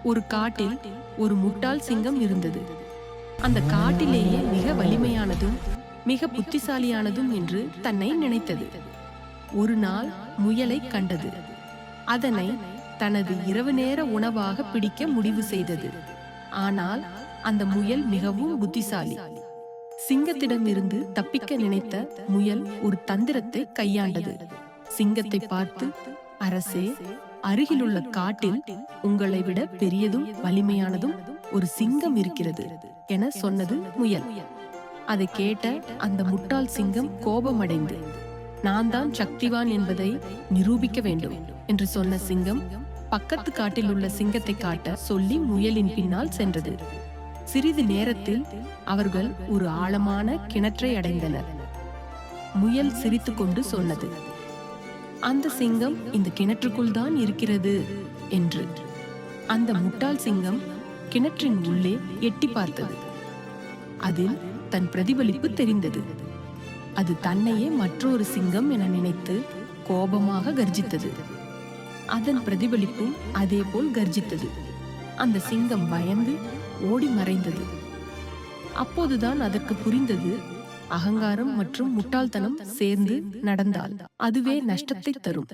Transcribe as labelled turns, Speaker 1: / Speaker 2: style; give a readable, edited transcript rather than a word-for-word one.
Speaker 1: ஒரு காட்டில் ஒரு முட்டாள் சிங்கம் இருந்தது. அந்த காட்டிலேயே மிக வலிமையானதும் மிக புத்திசாலியானதும் என்று தன்னை நினைத்தது. ஒரு நாள் முயலை கண்டது. அதனை தனது இரவு நேர உணவாக பிடிக்க முடிவு செய்தது. ஆனால் அந்த முயல் மிகவும் புத்திசாலி. சிங்கத்திடமிருந்து தப்பிக்க நினைத்த முயல் ஒரு தந்திரத்தை கையாண்டது. சிங்கத்தை பார்த்து, அரசே, அருகிலுள்ள காட்டில் உங்களை விட பெரியதும் வலிமையானதும் ஒரு சிங்கம் இருக்கிறது என சொன்னது முயல். அதை கேட்ட அந்த முட்டாள் சிங்கம் கோபமடைந்து, நான் தான் சக்திவான் என்பதை நிரூபிக்க வேண்டும் என்று சொன்ன சிங்கம் பக்கத்து காட்டில் உள்ள சிங்கத்தை காட்ட சொல்லி முயலின் பின்னால் சென்றது. சிறிது நேரத்தில் அவர்கள் ஒரு ஆழமான கிணற்றை அடைந்தனர். முயல் சிரித்துக்கொண்டு சொன்னது, அந்த சிங்கம் இந்த கிணற்றுக்குள் தான் இருக்கிறது என்று. அந்த முட்டாள் சிங்கம் கிணற்றின் உள்ளே எட்டி பார்த்தது. அதில் தன் பிரதிபலிப்பு தெரிந்தது. அது தன்னையே மற்றொரு சிங்கம் என நினைத்து கோபமாக கர்ஜித்தது. அதன் பிரதிபலிப்பும் அதே போல் கர்ஜித்தது. அந்த சிங்கம் பயந்து ஓடி மறைந்தது. அப்போதுதான் அதற்கு புரிந்தது, அகங்காரம் மற்றும் முட்டாள்தனம் சேர்ந்து நடந்தால் அதுவே நஷ்டத்தை தரும்.